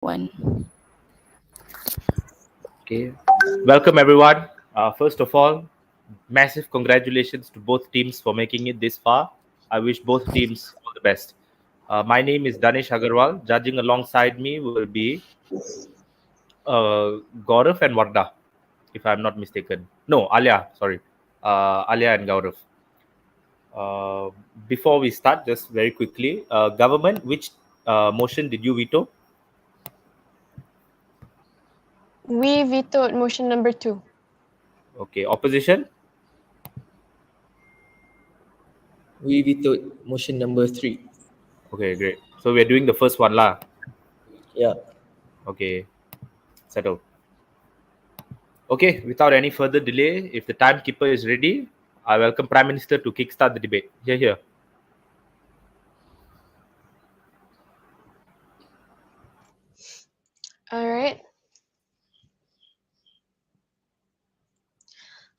One. Okay. Welcome, everyone. First of all, massive congratulations to both teams for making it this far. I wish both teams all the best. My name is Danish Agarwal. Judging alongside me will be Gaurav and Varda, if I'm not mistaken. No, Alia, sorry. Alia and Gaurav. Uh, Before we start, just very quickly, government, which motion did you veto? We vetoed motion number 2. Okay, opposition? We vetoed motion number 3. Okay, great. So we're doing the first one, lah. Yeah. Okay, settled. Okay, without any further delay, if the timekeeper is ready, I welcome Prime Minister to kickstart the debate. Here. All right.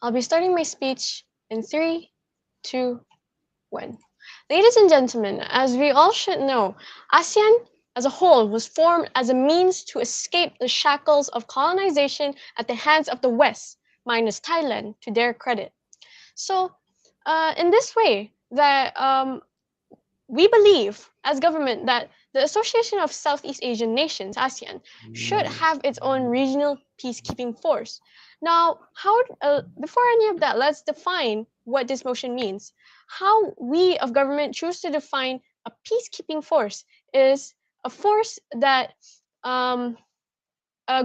I'll be starting my speech in 3, 2, 1. Ladies and gentlemen, as we all should know, ASEAN as a whole was formed as a means to escape the shackles of colonization at the hands of the West, minus Thailand, to their credit. So, in this way, that we believe as government that the Association of Southeast Asian Nations, ASEAN, should have its own regional peacekeeping force. Now, before any of that, let's define what this motion means. How we of government choose to define a peacekeeping force is a force that a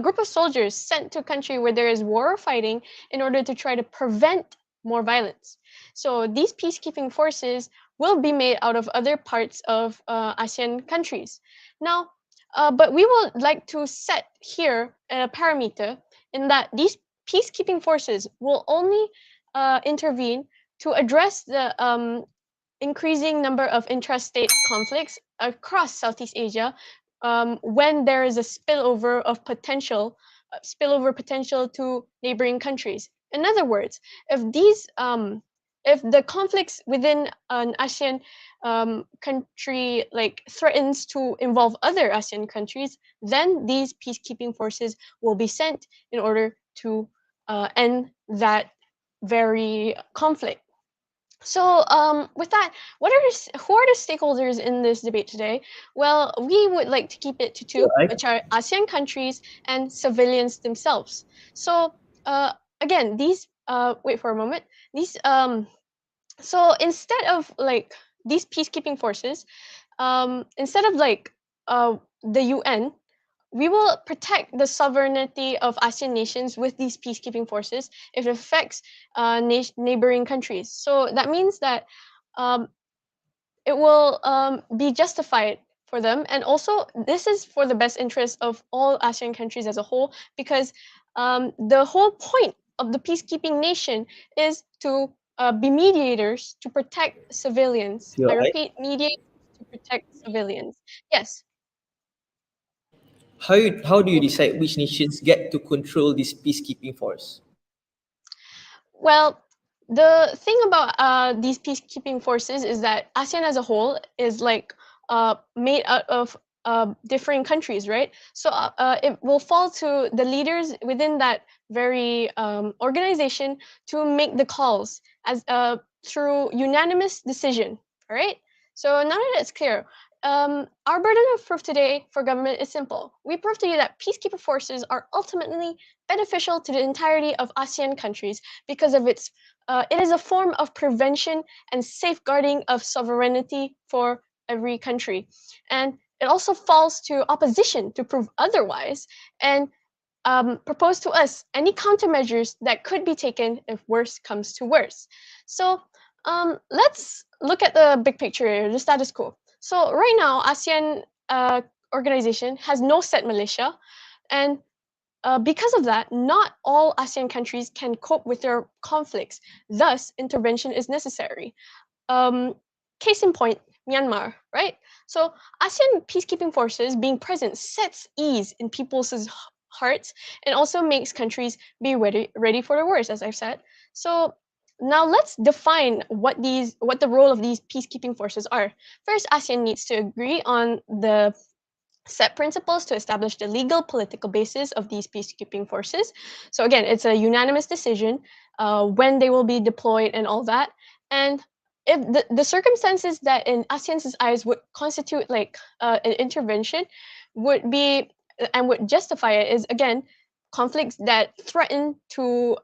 group of soldiers sent to a country where there is war or fighting in order to try to prevent more violence. So these peacekeeping forces will be made out of other parts of ASEAN countries. Now, but we would like to set here a parameter in that these peacekeeping forces will only intervene to address the increasing number of intrastate conflicts across Southeast Asia when there is a spillover potential to neighboring countries. In other words, if the conflicts within an ASEAN country like threatens to involve other ASEAN countries, then these peacekeeping forces will be sent in order to end that very conflict. So, with that, who are the stakeholders in this debate today? Well, we would like to keep it to two, Yeah, which are ASEAN countries and civilians themselves. So, again, wait for a moment. So instead of like these peacekeeping forces, instead of like the UN, we will protect the sovereignty of ASEAN nations with these peacekeeping forces if it affects neighboring countries. So that means that um, it will be justified for them. And also, this is for the best interest of all ASEAN countries as a whole, because the whole point of the peacekeeping nation is to be mediators to protect civilians. you're I right. repeat, mediators to protect civilians. Yes. How do you decide which nations get to control this peacekeeping force? Well, the thing about these peacekeeping forces is that ASEAN as a whole is like made out of different countries, right? So it will fall to the leaders within that very organization to make the calls as through unanimous decision. All right. So now that it's clear, our burden of proof today for government is simple. We prove to you that peacekeeper forces are ultimately beneficial to the entirety of ASEAN countries because of it is a form of prevention and safeguarding of sovereignty for every country. And it also falls to opposition to prove otherwise and propose to us any countermeasures that could be taken if worse comes to worse. So let's look at the big picture here, the status quo. So right now, ASEAN organization has no set militia, and because of that, not all ASEAN countries can cope with their conflicts. Thus, intervention is necessary. Case in point, Myanmar, right? So, ASEAN peacekeeping forces being present sets ease in people's hearts and also makes countries be ready for the worst, as I've said. So, now let's define what the role of these peacekeeping forces are. First, ASEAN needs to agree on the set principles to establish the legal political basis of these peacekeeping forces. So again, it's a unanimous decision when they will be deployed and all that. And if the circumstances that in ASEAN's eyes would constitute like an intervention would be and would justify it is again conflicts that threaten to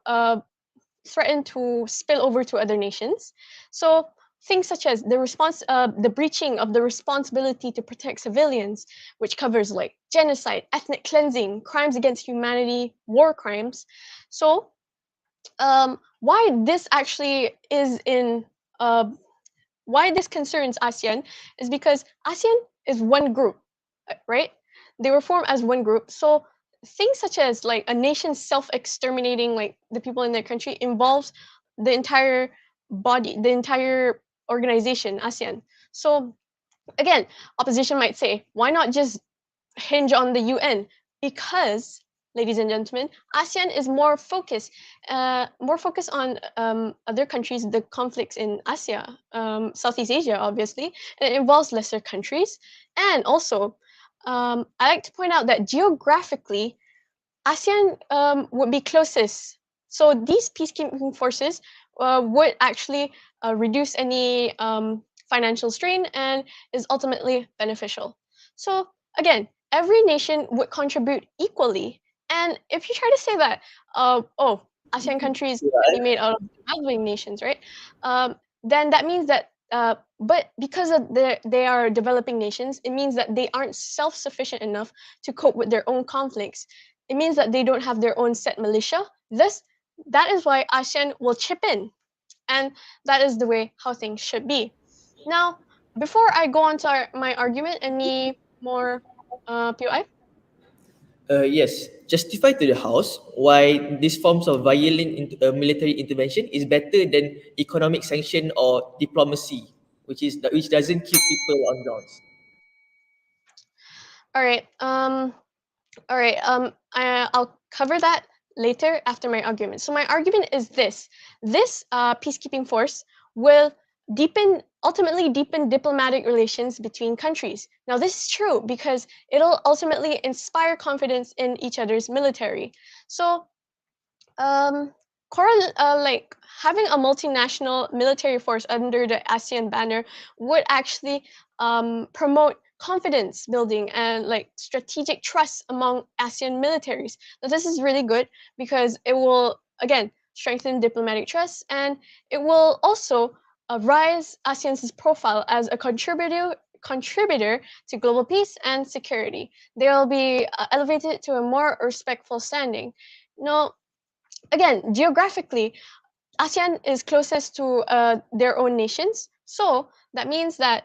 spill over to other nations. So things such as the breaching of the responsibility to protect civilians, which covers like genocide, ethnic cleansing, crimes against humanity, war crimes. So why this actually is in why this concerns ASEAN is because ASEAN is one group, right? They were formed as one group. So things such as like a nation self-exterminating like the people in their country involves the entire body, the entire organization, ASEAN. So again, opposition might say, why not just hinge on the UN? Because, ladies and gentlemen, ASEAN is more focused on other countries, the conflicts in Asia, Southeast Asia, obviously, and it involves lesser countries. And also, I like to point out that geographically, ASEAN would be closest. So these peacekeeping forces would actually reduce any financial strain and is ultimately beneficial. So again, every nation would contribute equally. And if you try to say that, ASEAN countries can be made out of developing nations, right? Then that means that, but because of they are developing nations, it means that they aren't self-sufficient enough to cope with their own conflicts. It means that they don't have their own set militia. Thus, that is why ASEAN will chip in. And that is the way how things should be. Now, before I go on to my argument, any more POI? Yes, justify to the House why these forms of violent military intervention is better than economic sanction or diplomacy, which doesn't keep people on grounds. All right. All right. I'll cover that later after my argument. So my argument is this: this peacekeeping force will ultimately deepen diplomatic relations between countries. Now this is true because it'll ultimately inspire confidence in each other's military. So like having a multinational military force under the ASEAN banner would actually promote confidence building and like strategic trust among ASEAN militaries. Now, this is really good because it will again strengthen diplomatic trust and it will also rise ASEAN's profile as a contributor to global peace and security. They will be elevated to a more respectful standing. Now, again, geographically, ASEAN is closest to their own nations. So that means that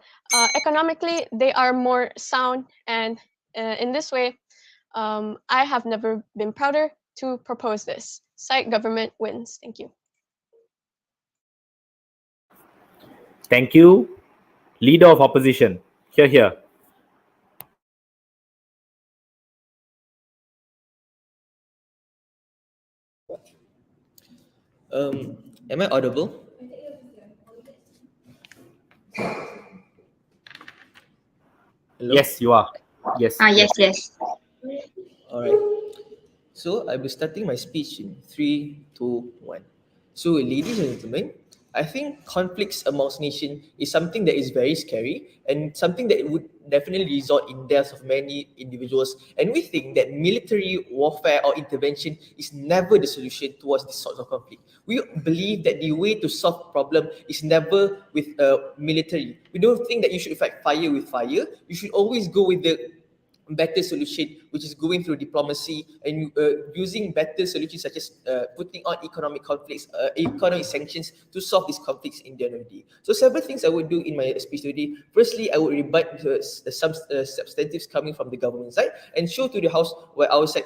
economically, they are more sound. And in this way, I have never been prouder to propose this. Site government wins. Thank you. Thank you. Leader of opposition. Here. Am I audible? Hello? Yes, you are. Yes. Yes. All right. So I'll be starting my speech in 3, 2, 1. So, ladies and gentlemen, I think conflicts amongst nations is something that is very scary and something that would definitely result in deaths of many individuals. And we think that military warfare or intervention is never the solution towards this sort of conflict. We believe that the way to solve problem is never with military. We don't think that you should fight fire with fire. You should always go with the better solution, which is going through diplomacy and using better solutions such as putting on economic conflicts, economic sanctions to solve these conflicts in the end of the day. So several things I would do in my speech today. Firstly, I would rebut some substantives coming from the government side and show to the House where our side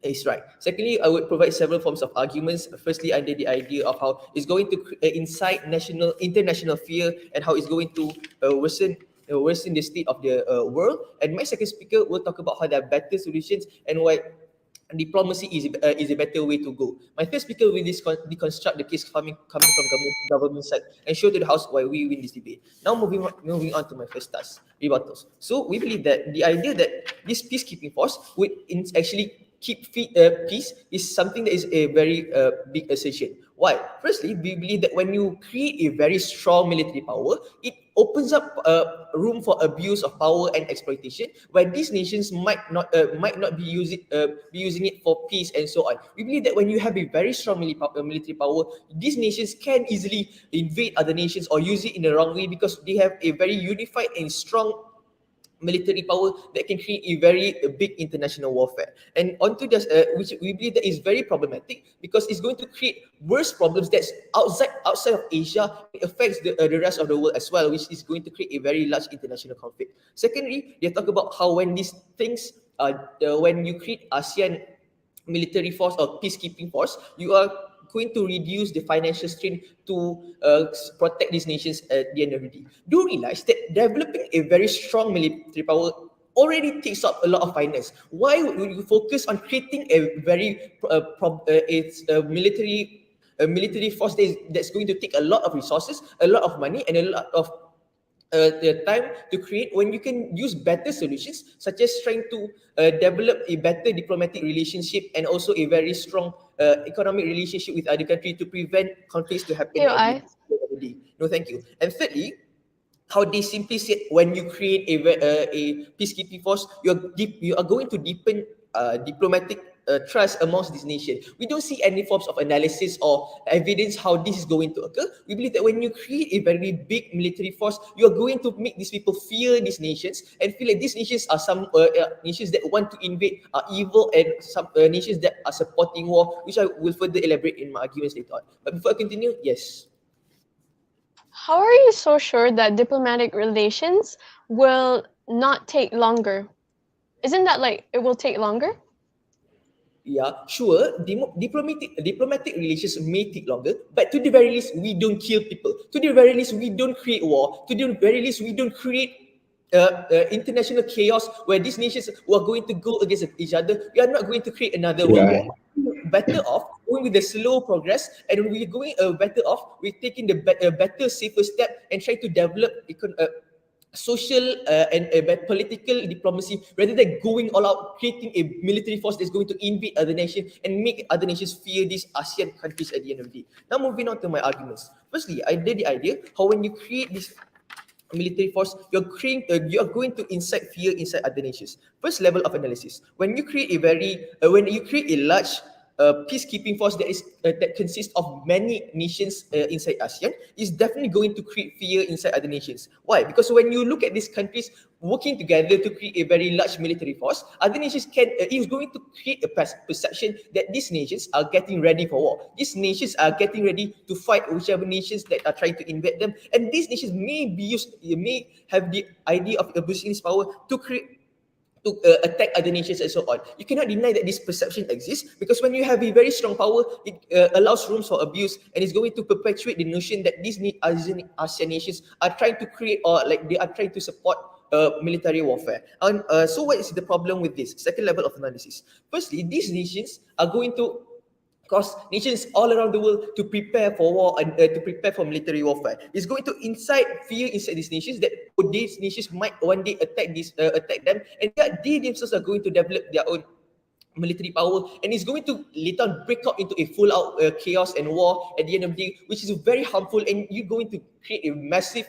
is right. Secondly, I would provide several forms of arguments. Firstly, under the idea of how it's going to incite international fear and how it's going to worsen the state of the world. And my second speaker will talk about how there are better solutions and why diplomacy is a better way to go. My first speaker will deconstruct the case coming from government side and show to the House why we win this debate. Now moving on to my first task, rebuttals. So we believe that the idea that this peacekeeping force would actually keep peace is something that is a very big assertion. Why? Firstly, we believe that when you create a very strong military power, it opens up room for abuse of power and exploitation, where these nations might not be using it for peace and so on. We believe that when you have a very strong military power, these nations can easily invade other nations or use it in the wrong way because they have a very unified and strong military power that can create a very big international warfare. And onto this, which we believe that is very problematic because it's going to create worse problems that's outside of Asia. It affects the rest of the world as well, which is going to create a very large international conflict. Secondly, they talk about how when these things, when you create ASEAN military force or peacekeeping force, you are going to reduce the financial strain to protect these nations at the end of the day. Do realize that developing a very strong military power already takes up a lot of finance. Why would you focus on creating a very military force that's going to take a lot of resources, a lot of money, and a lot of the time to create when you can use better solutions, such as trying to develop a better diplomatic relationship and also a very strong economic relationship with other countries to prevent conflicts to happen at the end of the day. No, thank you. And thirdly, how they simply said when you create a peacekeeping force, you are going to deepen diplomatic trust amongst these nations. We don't see any forms of analysis or evidence how this is going to occur. We believe that when you create a very big military force, you are going to make these people fear these nations and feel like these nations are some nations that want to invade, are evil, and some nations that are supporting war, which I will further elaborate in my arguments later on. But before I continue, yes. How are you so sure that diplomatic relations will not take longer? Isn't that like it will take longer? Yeah, sure. Diplomatic relations may take longer, but to the very least, we don't kill people. To the very least, we don't create war. To the very least, we don't create international chaos where these nations were going to go against each other. We are not going to create another world war. Better off going with the slow progress, and when we're going better off, we're taking the better, safer step and try to develop social and political diplomacy rather than going all out, creating a military force that's going to invade other nations and make other nations fear these ASEAN countries at the end of the day. Now moving on to my arguments. Firstly, I did the idea how when you create this military force, you're going to incite fear inside other nations. First level of analysis: when you create a large peacekeeping force that consists of many nations inside ASEAN, is definitely going to create fear inside other nations. Why? Because when you look at these countries working together to create a very large military force, other nations is going to create a perception that these nations are getting ready for war. These nations are getting ready to fight whichever nations that are trying to invade them, and these nations may have the idea of abusing this power to attack other nations and so on. You cannot deny that this perception exists, because when you have a very strong power, it allows rooms for abuse, and it's going to perpetuate the notion that these ASEAN nations are trying to create, or like they are trying to support military warfare. And so what is the problem with this? Second level of analysis. Firstly, these nations are going to cause nations all around the world to prepare for war and to prepare for military warfare. It's going to incite fear inside these nations that these nations might one day attack them, and they themselves are going to develop their own military power, and it's going to later on break out into a full-out chaos and war at the end of the day, which is very harmful, and you're going to create a massive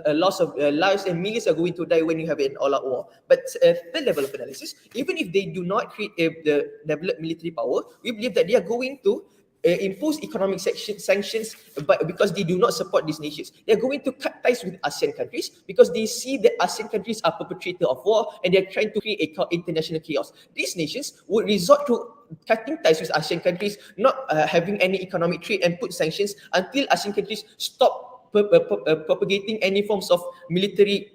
loss of lives, and millions are going to die when you have an all-out war. But third level of analysis, even if they do not create the developed military power, we believe that they are going to impose economic sanctions, but because they do not support these nations. They're going to cut ties with ASEAN countries because they see that ASEAN countries are perpetrators of war, and they're trying to create international chaos. These nations would resort to cutting ties with ASEAN countries, not having any economic trade, and put sanctions until ASEAN countries stop propagating any forms of military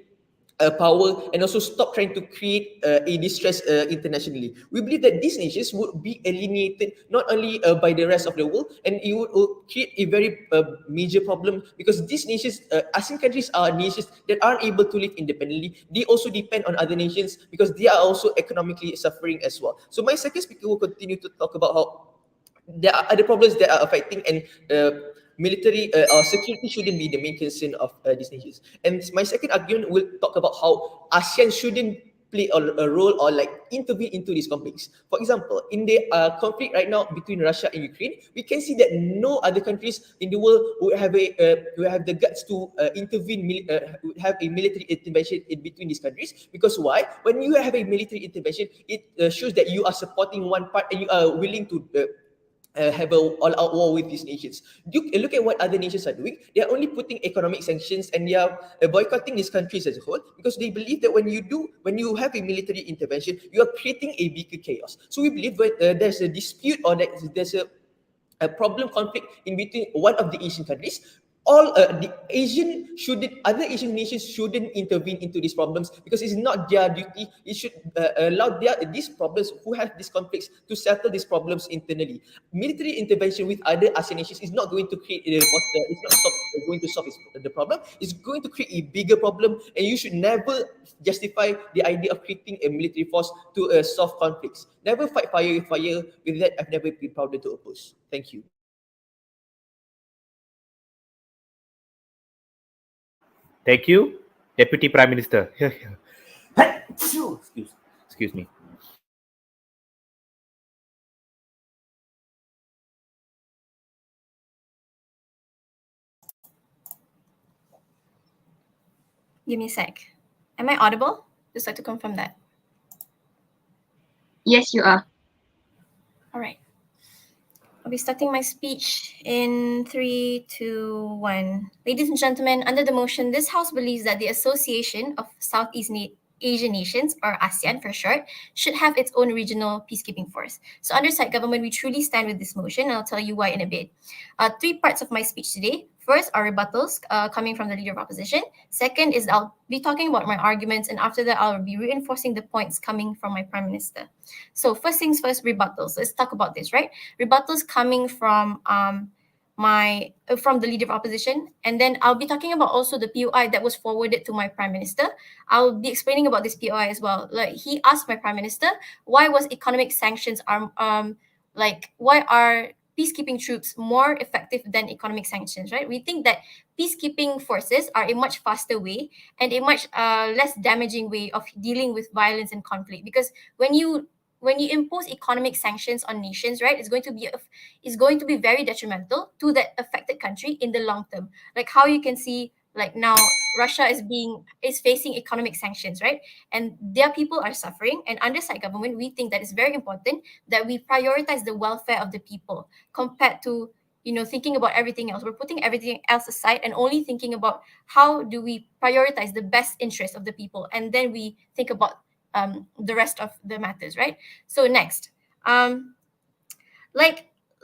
power, and also stop trying to create a distress internationally. We believe that these nations would be alienated not only by the rest of the world, and it would create a very major problem, because these nations, ASEAN countries, are nations that aren't able to live independently. They also depend on other nations because they are also economically suffering as well. So my second speaker will continue to talk about how there are other problems that are affecting, and military or security shouldn't be the main concern of these nations. And my second argument will talk about how ASEAN shouldn't play a role or like intervene into these conflicts. For example, in the conflict right now between Russia and Ukraine, we can see that no other countries in the world would have the guts to would have a military intervention in between these countries. Because why? When you have a military intervention, it shows that you are supporting one part and you are willing to have a all-out war with these nations. Look at what other nations are doing. They are only putting economic sanctions, and they are boycotting these countries as a whole, because they believe that when you have a military intervention, you are creating a bigger chaos. So we believe that there's a dispute, or that there's a problem conflict in between one of the Asian countries, all the other Asian nations shouldn't intervene into these problems, because it's not their duty. It should allow these problems, who have these conflicts, to settle these problems internally. Military intervention with other ASEAN nations is not going to create going to solve the problem. It's going to create a bigger problem, and you should never justify the idea of creating a military force to solve conflicts. Never fight fire with fire. With that, I've never been proud to oppose. Thank you. Thank you, Deputy Prime Minister. Excuse me. Give me a sec. Am I audible? Just like to confirm that. Yes, you are. All right. I'll be starting my speech in 3, 2, 1. Ladies and gentlemen, under the motion, this House believes that the Association of Southeast Asian Nations, or ASEAN for short, should have its own regional peacekeeping force. So under side government, we truly stand with this motion, and I'll tell you why in a bit. 3 parts of my speech today. First are rebuttals coming from the Leader of Opposition. Second is I'll be talking about my arguments, and after that, I'll be reinforcing the points coming from my Prime Minister. So first things first, rebuttals. Let's talk about this, right? Rebuttals coming from from the Leader of Opposition, and then I'll be talking about also the POI that was forwarded to my Prime Minister. I'll be explaining about this POI as well. Like, he asked my Prime Minister, why was economic sanctions why are peacekeeping troops more effective than economic sanctions, right? We think that peacekeeping forces are a much faster way and a much less damaging way of dealing with violence and conflict, because when you impose economic sanctions on nations, right, it's going to be very detrimental to that affected country in the long term. Like how you can see, like now Russia is facing economic sanctions, right? And their people are suffering. And under side government, we think that it's very important that we prioritize the welfare of the people compared to thinking about everything else. We're putting everything else aside and only thinking about how do we prioritize the best interest of the people, and then we think about the rest of the matters, right? So next,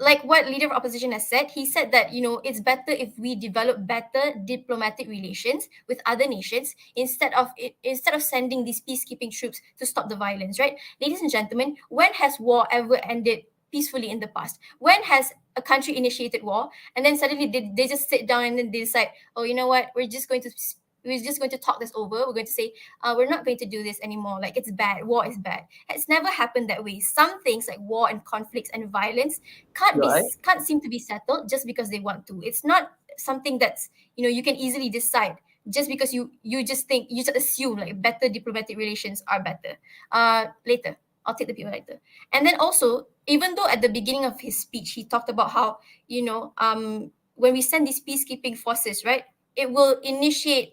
like what Leader of Opposition has said, he said that it's better if we develop better diplomatic relations with other nations instead of sending these peacekeeping troops to stop the violence, right? Ladies and gentlemen, when has war ever ended peacefully in the past? When has a country initiated war and then suddenly they just sit down and then they decide, oh, you know what, we're just going to talk this over. We're going to say, we're not going to do this anymore. Like, it's bad. War is bad. It's never happened that way. Some things like war and conflicts and violence can't seem to be settled just because they want to. It's not something that's you can easily decide just because you just assume like better diplomatic relations are better. Later. I'll take the people later. And then also, even though at the beginning of his speech he talked about how when we send these peacekeeping forces, right, it will initiate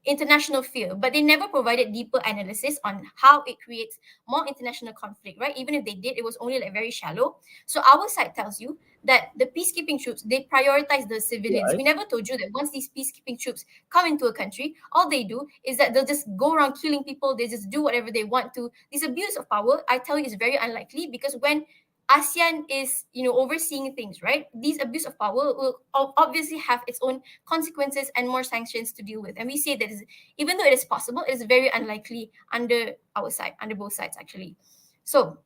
international fear, but they never provided deeper analysis on how it creates more international conflict, right? Even if they did, it was only like very shallow. So our side tells you that the peacekeeping troops, they prioritize the civilians. Right. We never told you that once these peacekeeping troops come into a country, all they do is that they'll just go around killing people. They just do whatever they want to. This abuse of power, I tell you, is very unlikely, because when ASEAN is, overseeing things, right? These abuse of power will obviously have its own consequences and more sanctions to deal with. And we say that even though it is possible, it is very unlikely under our side, under both sides actually. So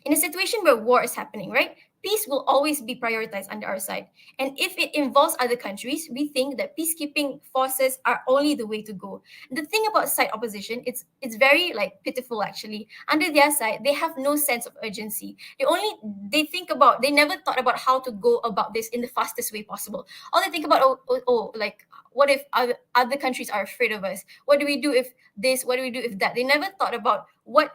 in a situation where war is happening, right, peace will always be prioritized under our side. And if it involves other countries, we think that peacekeeping forces are only the way to go. The thing about side opposition, it's very like pitiful actually. Under their side, they have no sense of urgency. They never thought about how to go about this in the fastest way possible. All they think about, like, what if other countries are afraid of us? What do we do if this? What do we do if that? They never thought about what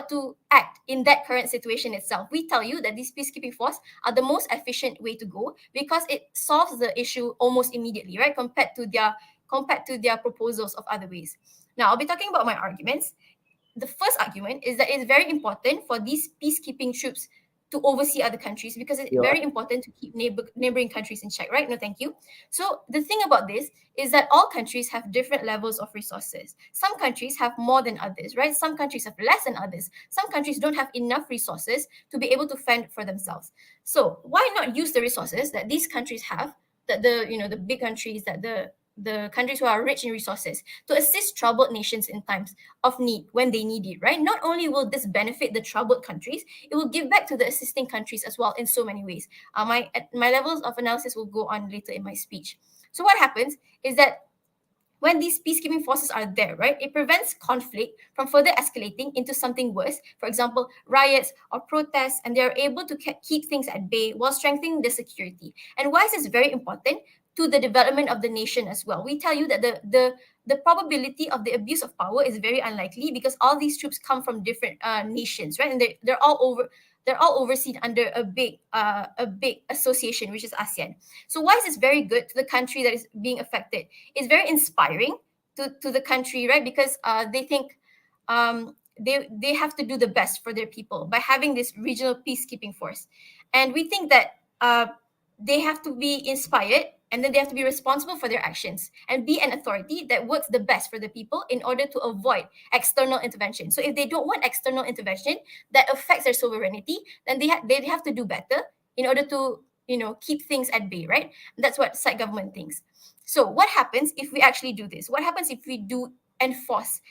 to act in that current situation itself. We tell you that these peacekeeping force are the most efficient way to go because it solves the issue almost immediately, right? Compared to their proposals of other ways. Now I'll be talking about my arguments. The first argument is that it's very important for these peacekeeping troops to oversee other countries because it's very important to keep neighboring countries in check, right? No, thank you. So the thing about this is that all countries have different levels of resources. Some countries have more than others, right? Some countries have less than others. Some countries don't have enough resources to be able to fend for themselves. So why not use the resources that these countries have, that the big countries, that the countries who are rich in resources, to assist troubled nations in times of need when they need it, right? Not only will this benefit the troubled countries, it will give back to the assisting countries as well in so many ways. My levels of analysis will go on later in my speech. So what happens is that when these peacekeeping forces are there, right, it prevents conflict from further escalating into something worse, for example, riots or protests, and they're able to keep things at bay while strengthening the security. And why is this very important? To the development of the nation as well. We tell you that the probability of the abuse of power is very unlikely because all these troops come from different nations, right? And they're all overseen under a big association, which is ASEAN. So why is this very good to the country that is being affected? It's very inspiring to the country, right? Because they think they have to do the best for their people by having this regional peacekeeping force. And we think that they have to be inspired, and then they have to be responsible for their actions and be an authority that works the best for the people in order to avoid external intervention. So if they don't want external intervention that affects their sovereignty, then they have to do better in order to keep things at bay, right? That's what side government thinks. So what happens if we actually do this? What happens if we do enforce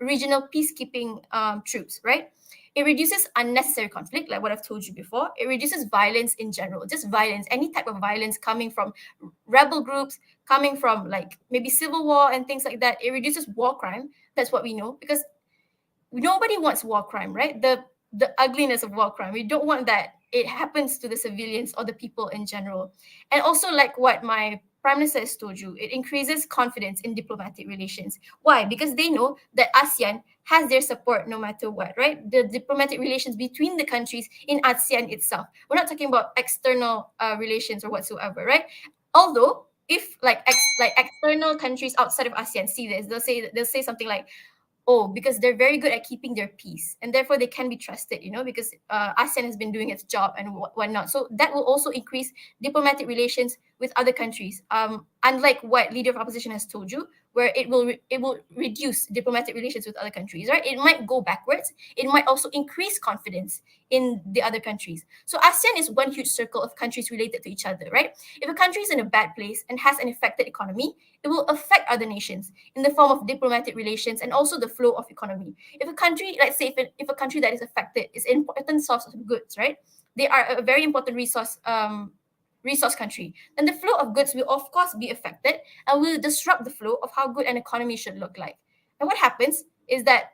regional peacekeeping troops, right? It reduces unnecessary conflict, like what I've told you before. It reduces violence in general, just violence, any type of violence coming from rebel groups, coming from like maybe civil war and things like that. It reduces war crime. That's what we know, because nobody wants war crime, right? The ugliness of war crime. We don't want that it happens to the civilians or the people in general. And also, like what my prime minister has told you, it increases confidence in diplomatic relations. Why? Because they know that ASEAN has their support no matter what, right? The diplomatic relations between the countries in ASEAN itself. We're not talking about external relations or whatsoever, right? Although if like external countries outside of ASEAN see this, they'll say something like, oh, because they're very good at keeping their peace, and therefore they can be trusted, because ASEAN has been doing its job and whatnot. So that will also increase diplomatic relations with other countries. Unlike what leader of opposition has told you, where it will reduce diplomatic relations with other countries, right? It might go backwards. It might also increase confidence in the other countries. So ASEAN is one huge circle of countries related to each other, right? If a country is in a bad place and has an affected economy, it will affect other nations in the form of diplomatic relations and also the flow of economy. If a country, let's say, if a country that is affected is an important source of goods, right? They are a very important resource country, then the flow of goods will of course be affected and will disrupt the flow of how good an economy should look like. And what happens is that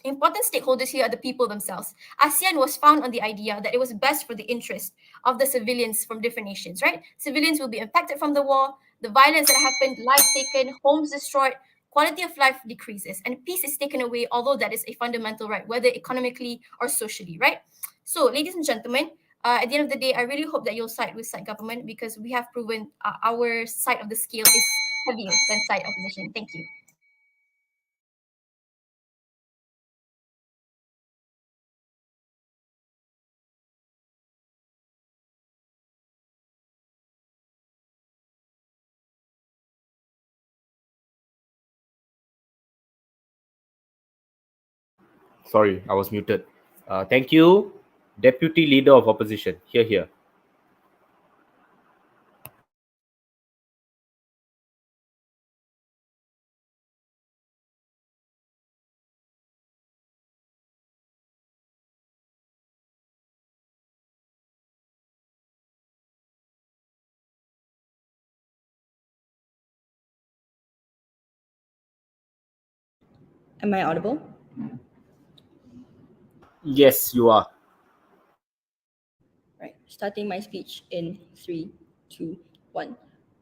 important stakeholders here are the people themselves. ASEAN was found on the idea that it was best for the interest of the civilians from different nations, right? Civilians will be impacted from the war, the violence that happened, lives taken, homes destroyed, quality of life decreases, and peace is taken away, although that is a fundamental right, whether economically or socially, right? So, ladies and gentlemen, at the end of the day, I really hope that you'll side with side government, because we have proven our side of the scale is heavier than side opposition. Thank you. Sorry, I was muted. Thank you, Deputy Leader of Opposition. Here, here. Am I audible? Yes, you are. Right. Starting my speech in 3, 2, 1.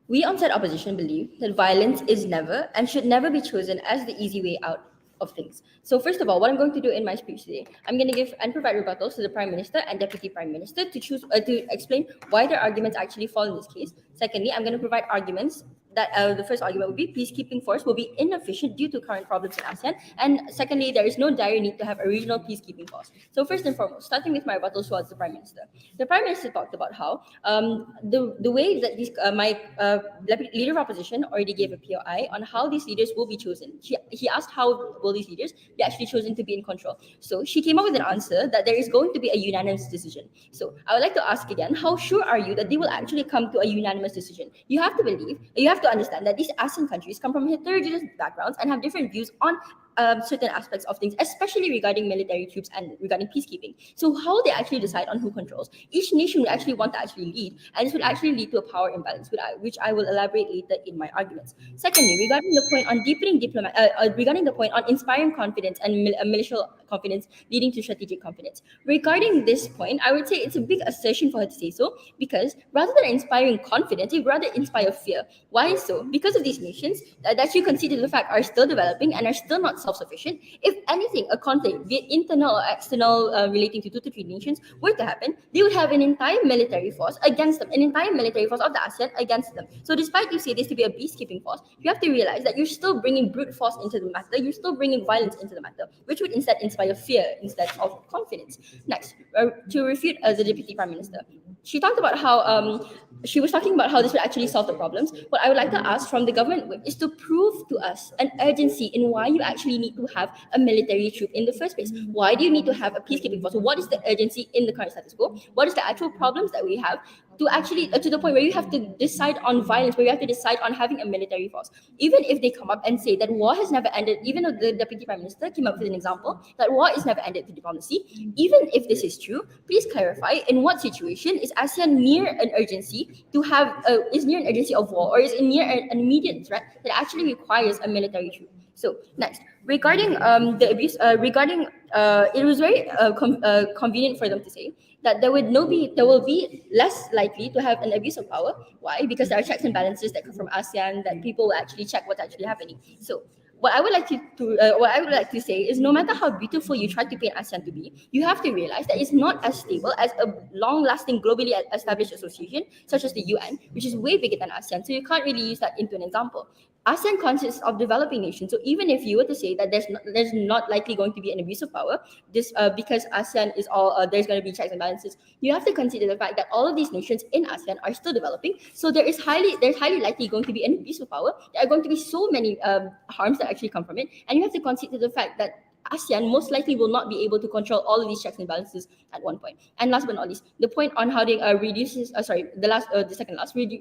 We on said opposition believe that violence is never and should never be chosen as the easy way out of things. So first of all, what I'm going to do in my speech today, I'm going to give and provide rebuttals to the Prime Minister and Deputy Prime Minister to explain why their arguments actually fall in this case. Secondly, I'm going to provide arguments that the first argument would be peacekeeping force will be inefficient due to current problems in ASEAN. And secondly, there is no dire need to have a regional peacekeeping force. So first and foremost, starting with my rebuttals towards the Prime Minister. The Prime Minister talked about how the way that my leader of opposition already gave a POI on how these leaders will be chosen. He asked how will these leaders be actually chosen to be in control. So she came up with an answer that there is going to be a unanimous decision. So I would like to ask again, how sure are you that they will actually come to a unanimous decision? You have to understand that these ASEAN countries come from heterogeneous backgrounds and have different views on certain aspects of things, especially regarding military troops and regarding peacekeeping. So how they actually decide on who controls. Each nation will actually want to actually lead, and this will actually lead to a power imbalance, which I will elaborate later in my arguments. Secondly, regarding the point on deepening regarding the point on inspiring confidence and military confidence leading to strategic confidence. Regarding this point, I would say it's a big assertion for her to say so, because rather than inspiring confidence, it rather inspire fear. Why so? Because of these nations that you consider the fact are still developing and are still not self-sufficient. If anything, a conflict, be it internal or external, relating to 2 to 3 nations, were to happen, they would have an entire military force against them, an entire military force of the ASEAN against them. So despite you say this to be a peacekeeping force, you have to realize that you're still bringing brute force into the matter, you're still bringing violence into the matter, which would instead inspire fear instead of confidence. Next, to refute the Deputy Prime Minister, she talked about how she was talking about how this would actually solve the problems. What I would like to ask from the government is to prove to us an urgency in why you actually need to have a military troop in the first place. Why do you need to have a peacekeeping force? What is the urgency in the current status quo? What is the actual problems that we have to actually to the point where you have to decide on violence, where you have to decide on having a military force? Even if they come up and say that war has never ended, even though the Deputy Prime Minister came up with an example that war is never ended through diplomacy, even if this is true, please clarify in what situation is ASEAN near an urgency to have is near an urgency of war, or is near an immediate threat that actually requires a military troop. So next, regarding the abuse, it was very convenient for them to say that there will be less likely to have an abuse of power. Why? Because there are checks and balances that come from ASEAN, that people will actually check what's actually happening. So what I would like to say is, no matter how beautiful you try to paint ASEAN to be, you have to realize that it's not as stable as a long-lasting, globally established association such as the UN, which is way bigger than ASEAN. So you can't really use that into an example. ASEAN consists of developing nations. So even if you were to say that there's not likely going to be an abuse of power, this because ASEAN is all there's going to be checks and balances, you have to consider the fact that all of these nations in ASEAN are still developing. So there's highly likely going to be an abuse of power. There are going to be so many harms that actually come from it, and you have to consider the fact that ASEAN most likely will not be able to control all of these checks and balances at one point. And last but not least, the point on how they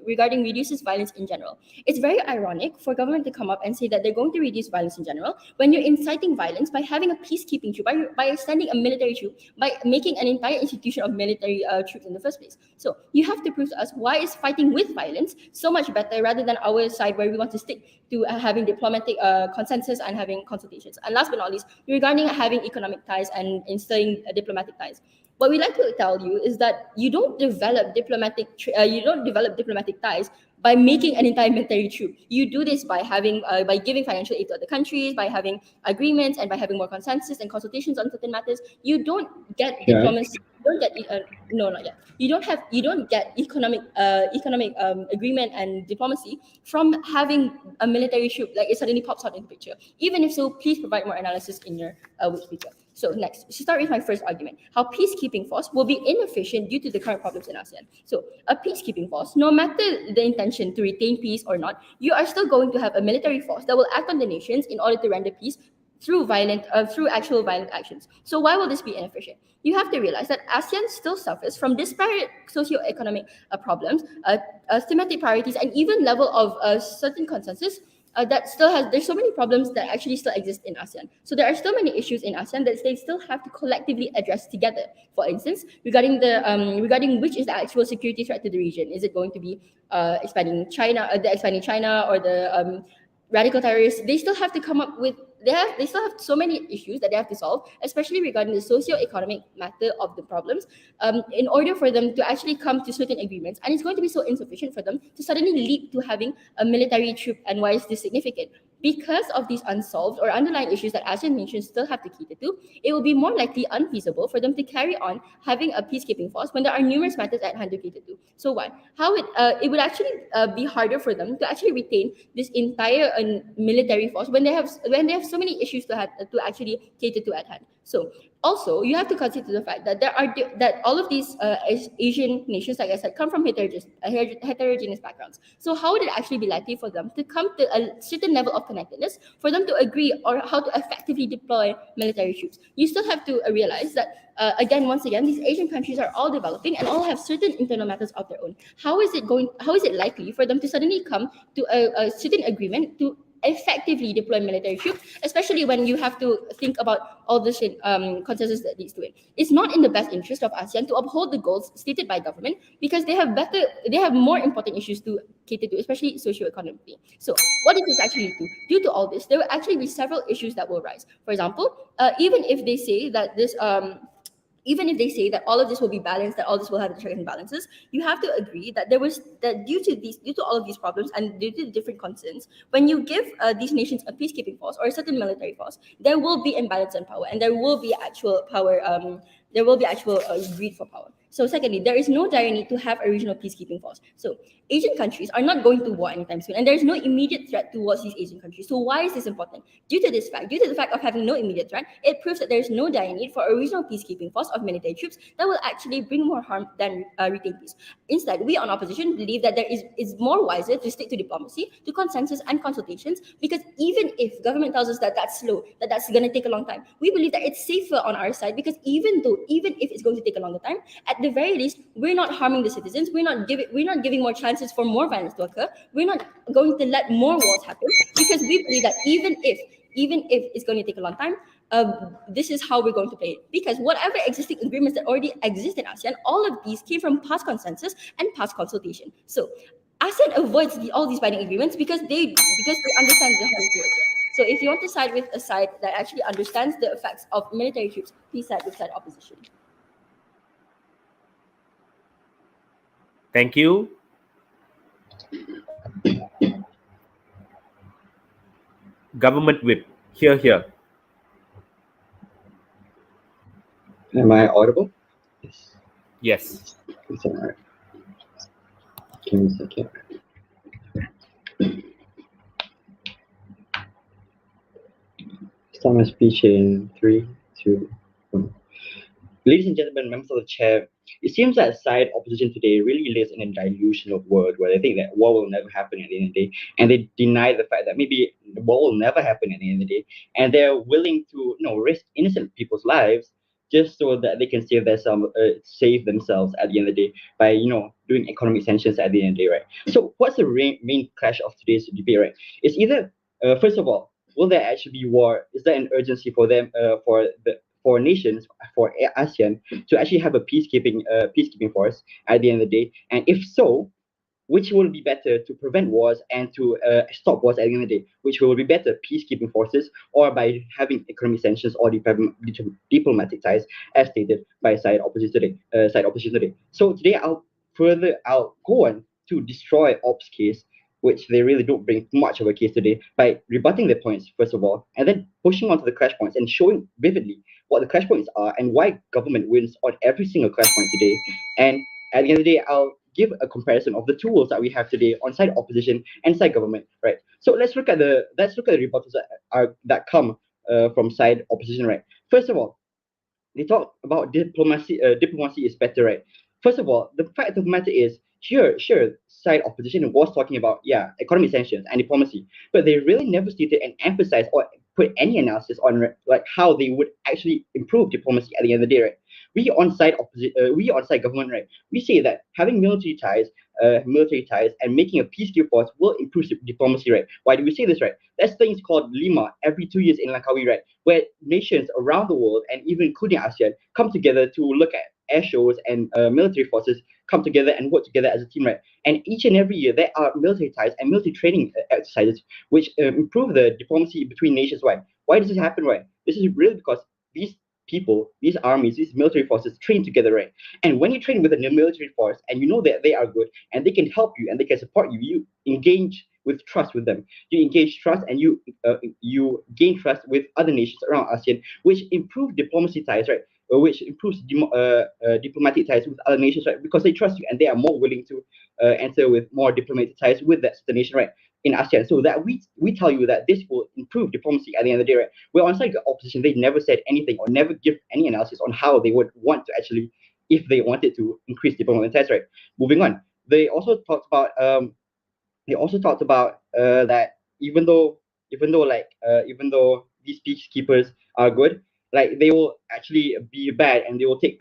regarding reduces violence in general. It's very ironic for government to come up and say that they're going to reduce violence in general when you're inciting violence by having a peacekeeping troop, by extending a military troop, by making an entire institution of military troops in the first place. So you have to prove to us why is fighting with violence so much better rather than our side, where we want to stick to having diplomatic consensus and having consultations. And last but not least, regarding having economic ties and instilling diplomatic ties, what we like to tell you is that you don't develop diplomatic ties by making an entire military troop. You do this by having by giving financial aid to other countries, by having agreements, and by having more consensus and consultations on certain matters. You don't get diplomacy. You don't get no, not yet. You don't get economic agreement and diplomacy from having a military troop. Like it suddenly pops out in the picture. Even if so, please provide more analysis in your speaker. So next, to start with my first argument, how peacekeeping force will be inefficient due to the current problems in ASEAN. So a peacekeeping force, no matter the intention to retain peace or not, you are still going to have a military force that will act on the nations in order to render peace, through actual violent actions. So why will this be inefficient? You have to realize that ASEAN still suffers from disparate socio-economic problems, thematic priorities, and even level of certain consensus there's so many problems that actually still exist in ASEAN. So there are still many issues in ASEAN that they still have to collectively address together. For instance, regarding which is the actual security threat to the region. Is it going to be the expanding China, or the radical terrorists? They still have to come up with they still have so many issues that they have to solve, especially regarding the socio-economic matter of the problems, in order for them to actually come to certain agreements. And it's going to be so insufficient for them to suddenly leap to having a military troop. And why is this significant? Because of these unsolved or underlying issues that ASEAN nations still have to cater to, it will be more likely unfeasible for them to carry on having a peacekeeping force when there are numerous matters at hand to cater to. So why? It would actually be harder for them to actually retain this entire military force when they have so many issues to actually cater to at hand. So also you have to consider the fact that that all of these Asian nations, like I said, come from heterogeneous backgrounds. So how would it actually be likely for them to come to a certain level of connectedness for them to agree or how to effectively deploy military troops? You still have to realize that once again, these Asian countries are all developing and all have certain internal matters of their own. How is it likely for them to suddenly come to a certain agreement to effectively deploy military troops, especially when you have to think about all the consensus that leads to it? It's not in the best interest of ASEAN to uphold the goals stated by government, because they have more important issues to cater to, especially socio-economically. So what does this actually do? Due to all this, there will actually be several issues that will rise. For example, even if they say that all of this will be balanced, that all this will have the checks and balances, you have to agree that due to all of these problems and due to the different concerns, when you give these nations a peacekeeping force or a certain military force, there will be imbalance in power, and there will be actual power. There will be actual greed for power. So secondly, there is no dire need to have a regional peacekeeping force. So Asian countries are not going to war anytime soon, and there is no immediate threat towards these Asian countries. So why is this important? Due to the fact of having no immediate threat, it proves that there is no dire need for a regional peacekeeping force of military troops that will actually bring more harm than retain peace. Instead, we on opposition believe that is more wiser to stick to diplomacy, to consensus and consultations, because even if government tells us that that's slow, that that's going to take a long time, we believe that it's safer on our side, because even if it's going to take a longer time, at the very least, we're not harming the citizens. We're not giving more chances for more violence to occur. We're not going to let more wars happen, because we believe that even if it's going to take a long time, this is how we're going to play it. Because whatever existing agreements that already exist in ASEAN, all of these came from past consensus and past consultation. So ASEAN avoids all these binding agreements because they understand the hard towards it. So if you want to side with a side that actually understands the effects of military troops, please side with side opposition. Thank you. Government whip. Here. Am I audible? Yes. It's all right. Give me a second. Start my speech in 3, 2, 1. Ladies and gentlemen, members of the chair, it seems that side opposition today really lives in a delusional world where they think that war will never happen at the end of the day, and they deny the fact that maybe the war will never happen at the end of the day, and they're willing to risk innocent people's lives just so that they can save themselves at the end of the day by doing economic sanctions at the end of the day, right? So what's the main clash of today's debate, right? It's either first of all, will there actually be war? Is there an urgency for them for nations, for ASEAN to actually have a peacekeeping force at the end of the day? And if so, which will be better to prevent wars and to stop wars at the end of the day? Which will be better, peacekeeping forces or by having economic sanctions or diplomatic ties, as stated by side opposition today? So today I'll go on to destroy Ops' case, which they really don't bring much of a case today, by rebutting their points first of all, and then pushing on to the clash points and showing vividly what the clash points are and why government wins on every single clash point today. And at the end of the day, I'll give a comparison of the tools that we have today on side opposition and side government, right? So let's look at the rebuttals that come from side opposition, right? First of all, they talk about diplomacy. Diplomacy is better, right? First of all, the fact of the matter is, sure, side opposition was talking about economic sanctions and diplomacy, but they really never stated and emphasized or put any analysis on like how they would actually improve diplomacy at the end of the day, right? We on side government, right? We say that having military ties and making a peacekeeping force will improve diplomacy, right? Why do we say this, right? There's things called Lima every 2 years in Langkawi, right? Where nations around the world and even including ASEAN come together to look at air shows and military forces come together and work together as a team, right? And each and every year there are military ties and military training exercises which improve the diplomacy between nations. Why does this happen, right? This is really because these people, these armies, these military forces train together, right? And when you train with a military force and you know that they are good and they can help you and they can support you, you engage with trust with them. You engage trust and you gain trust with other nations around ASEAN, which improve diplomacy ties, right? Which improves diplomatic ties with other nations, right? Because they trust you and they are more willing to enter with more diplomatic ties with that certain nation, right? In ASEAN, so that we tell you that this will improve diplomacy at the end of the day, right? We're on side opposition. They never said anything or never give any analysis on how they would want to actually, if they wanted to increase diplomatic ties, right? Moving on, they also talked about that even though these peacekeepers are good, like they will actually be bad and they will take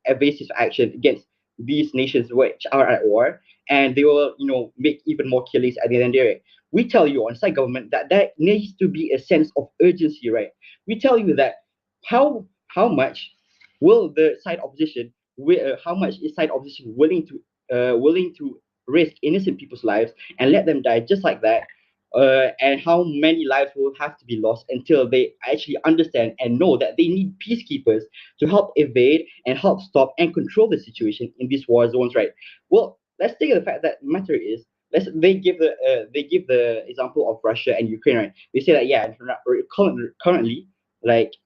evasive action against these nations which are at war, and they will make even more killings at the end of the day. We tell you on side government that there needs to be a sense of urgency, right? We tell you that how much will the side opposition how much is side opposition willing to risk innocent people's lives and let them die just like that, and how many lives will have to be lost until they actually understand and know that they need peacekeepers to help evade and help stop and control the situation in these war zones, right? Well, let's take the fact that matter is, they give the example of Russia and Ukraine, right? They say that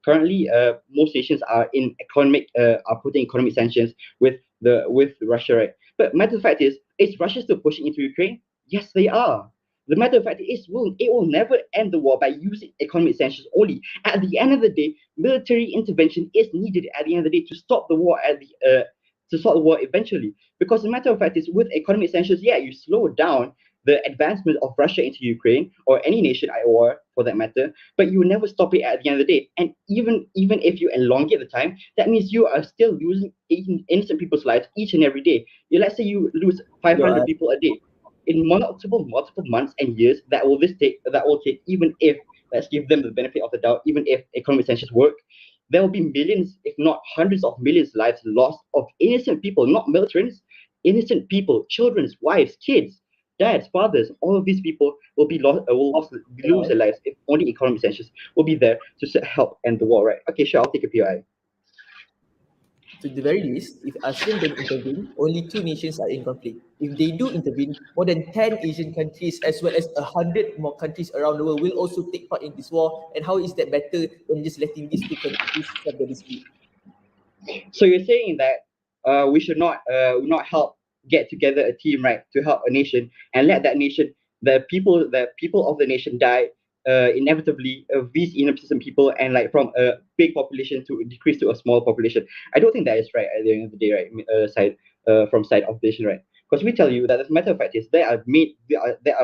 currently most nations are in are putting economic sanctions with Russia, right? But matter of fact is Russia still pushing into Ukraine? Yes, they are. The matter of fact is, it will never end the war by using economic sanctions only. At the end of the day, military intervention is needed at the end of the day to stop the war eventually. Because the matter of fact is, with economic sanctions, yeah, you slow down the advancement of Russia into Ukraine or any nation at war for that matter, but you never stop it at the end of the day. And even if you elongate the time, that means you are still losing innocent people's lives each and every day. Let's say you lose 500 people a day in multiple months and years. That will take, even if, let's give them the benefit of the doubt, even if economic sanctions work, there will be millions, if not hundreds of millions, lives lost of innocent people, not militaries, innocent people, children's wives, kids, dads, fathers. All of these people will be lose their lives if only economic sanctions will be there to help end the war, right? Okay, sure, I'll take a POI. To the very least, if ASEAN don't intervene, only 2 nations are in conflict. If they do intervene, more than 10 Asian countries as well as 100 more countries around the world will also take part in this war. And how is that better than just letting these 2 countries solve the dispute? So you're saying that we should not help get together a team, right, to help a nation and let that nation, the people of the nation die inevitably of these innocent people, and like from a big population to decrease to a small population. I don't think that is right at the end of the day, right? From side opposition, right? Because we tell you that, as a matter of fact, is there are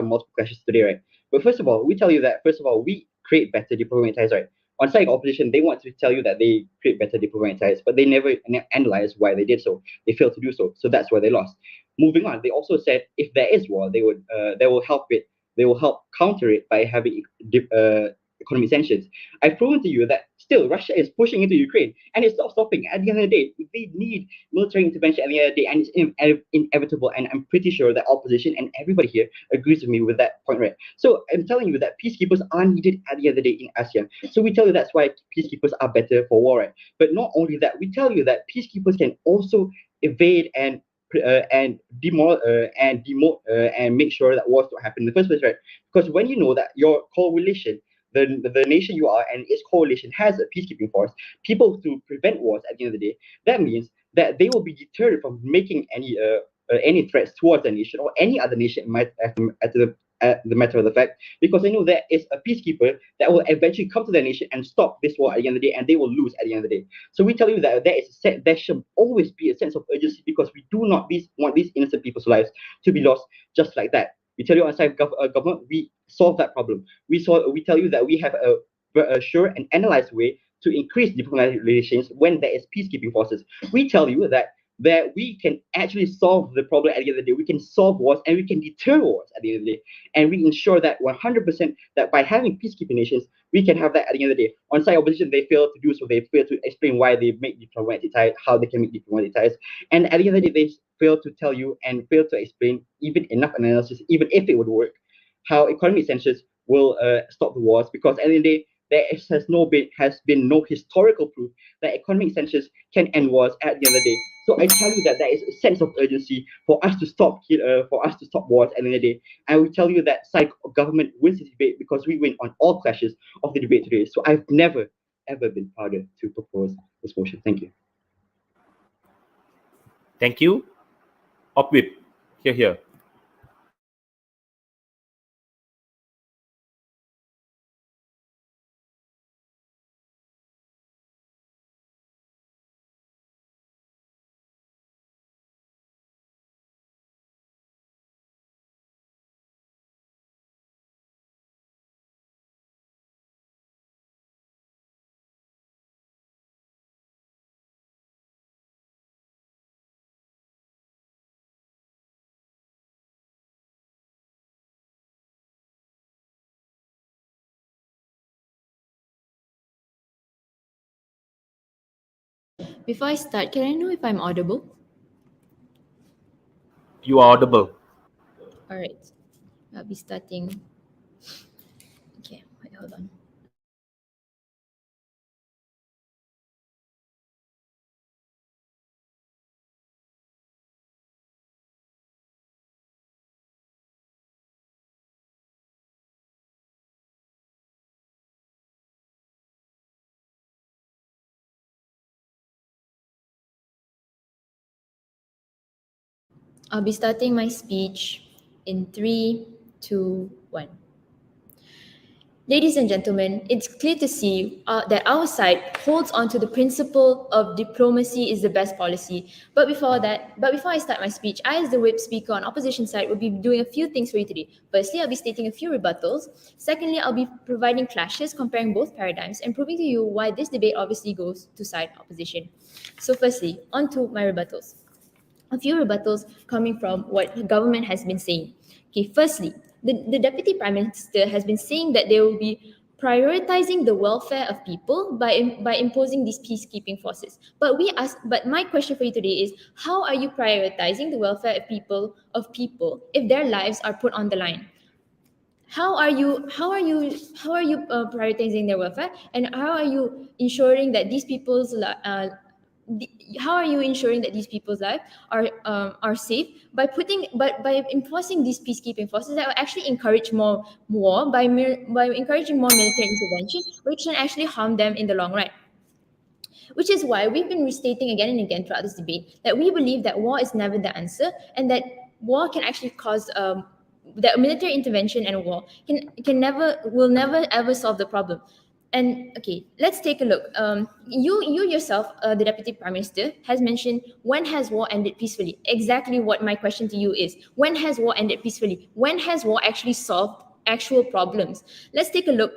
multiple questions today, right? But first of all, we tell you that we create better diplomatic ties, right? On side opposition, they want to tell you that they create better diplomatic ties, but they never analyze why they did so. They failed to do so, so that's why they lost. Moving on, they also said if there is war, they will help it. They will help counter it by having economic sanctions. I've proven to you that still Russia is pushing into Ukraine, and it's not stopping. At the end of the day, they need military intervention at the end of the day, and it's inevitable. And I'm pretty sure that opposition and everybody here agrees with me with that point, right? So I'm telling you that peacekeepers are needed at the end of the day in ASEAN. So we tell you that's why peacekeepers are better for war, right? But not only that, we tell you that peacekeepers can also evade and demote and make sure that wars don't happen in the first place, right? Because when you know that your coalition, the nation you are and its coalition has a peacekeeping force, people to prevent wars at the end of the day, that means that they will be deterred from making any threats towards the nation or any other nation at the matter of the fact, because they know there is a peacekeeper that will eventually come to their nation and stop this war at the end of the day, and they will lose at the end of the day. So we tell you that there should always be a sense of urgency, because we do not want these innocent people's lives to be lost just like that. We tell you on side government, we solve that problem. We tell you that we have a sure and analyzed way to increase diplomatic relations when there is peacekeeping forces. We tell you that we can actually solve the problem at the end of the day. We can solve wars and we can deter wars at the end of the day. And we ensure that 100% that by having peacekeeping nations, we can have that at the end of the day. On side opposition, they fail to do so. They fail to explain why they make diplomatic ties, how they can make diplomatic ties. And at the end of the day, they fail to tell you and fail to explain even enough analysis, even if it would work, how economic sanctions will stop the wars. Because at the end of the day, there has been no historical proof that economic sanctions can end wars at the end of the day. So I tell you that there is a sense of urgency for us to stop wars at the end of the day. I will tell you that side government wins this debate because we win on all clashes of the debate today. So I've never ever been prouder to propose this motion. Thank you. Thank you. Opwip, here. Before I start, can I know if I'm audible? You are audible. All right. I'll be starting. Okay, wait, hold on. I'll be starting my speech in 3, 2, 1. Ladies and gentlemen, it's clear to see that our side holds on to the principle of diplomacy is the best policy. But before I start my speech, I, as the whip speaker on opposition side, will be doing a few things for you today. Firstly, I'll be stating a few rebuttals. Secondly, I'll be providing clashes, comparing both paradigms, and proving to you why this debate obviously goes to side opposition. So firstly, on to my rebuttals. A few rebuttals coming from what the government has been saying. Okay, firstly, the Deputy Prime Minister has been saying that they will be prioritizing the welfare of people by imposing these peacekeeping forces. But my question for you today is, how are you prioritizing the welfare of people if their lives are put on the line? How are you prioritizing their welfare, and how are you ensuring that these people's how are you ensuring that these people's lives are safe by enforcing these peacekeeping forces that will actually encourage more war by encouraging more military intervention, which can actually harm them in the long run? Which is why we've been restating again and again throughout this debate that we believe that war is never the answer, and that war can actually cause that military intervention and war will never ever solve the problem. And okay, let's take a look. You yourself, the Deputy Prime Minister, has mentioned, when has war ended peacefully? Exactly what my question to you is. When has war ended peacefully? When has war actually solved actual problems? Let's take a look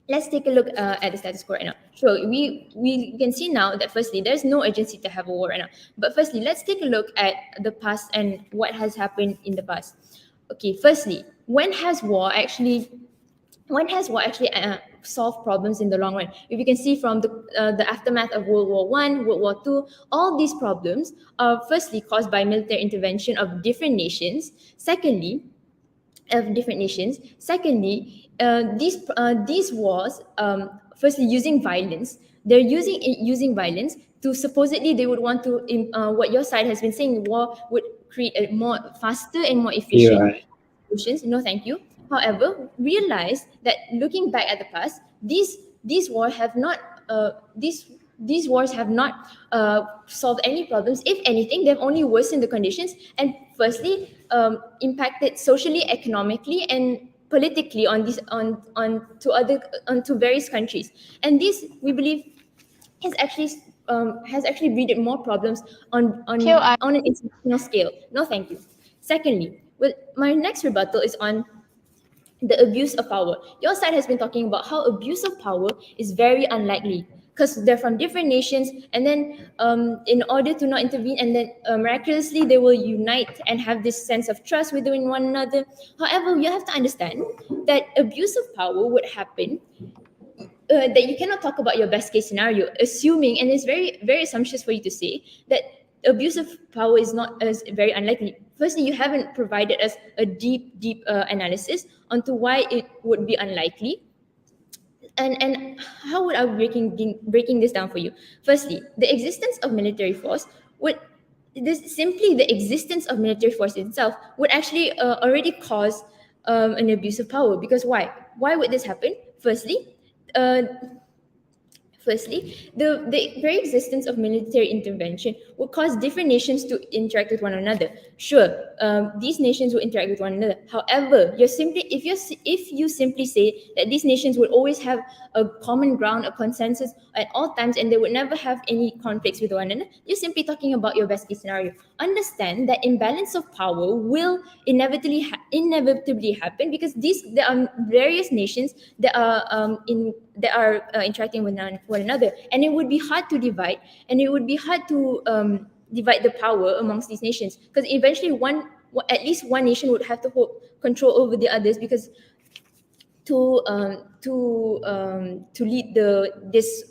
at the status quo right now. So we can see now that firstly, there's no urgency to have a war right now. But firstly, let's take a look at the past and what has happened in the past. Okay, firstly, when has war actually solved problems in the long run? If you can see from the aftermath of World War I, World War II, all these problems are firstly caused by military intervention of different nations. Secondly, these wars, firstly using violence. They're using violence to supposedly they would want to what your side has been saying, war would create a more faster and more efficient solutions. No, thank you. However, realize that looking back at the past, these wars have not solved any problems. If anything, they've only worsened the conditions, and firstly impacted socially, economically, and politically onto various countries. And this, we believe, has actually breeded more problems on an international scale. No, thank you. Secondly, Well, my next rebuttal is on the abuse of power. Your side has been talking about how abuse of power is very unlikely because they're from different nations, and then in order to not intervene, and then miraculously they will unite and have this sense of trust within one another. However, you have to understand that abuse of power would happen, that you cannot talk about your best case scenario, assuming, and it's very assumptuous for you to say that abuse of power is not as very unlikely. Firstly, you haven't provided us a deep analysis onto why it would be unlikely. And how would I be breaking this down for you? Firstly, the existence of military force would this simply the existence of military force itself would actually already cause an abuse of power. Because why would this happen? Uh, Firstly, the very existence of military intervention would cause different nations to interact with one another. Sure, these nations will interact with one another. However, if you simply say that these nations would always have a common ground, a consensus at all times, and they would never have any conflicts with one another, you're simply talking about your best case scenario. Understand that imbalance of power will inevitably happen because there are various nations that are interacting with one another, and it would be hard to divide, and it would be hard to divide the power amongst these nations, because eventually at least one nation would have to hold control over the others, because to lead this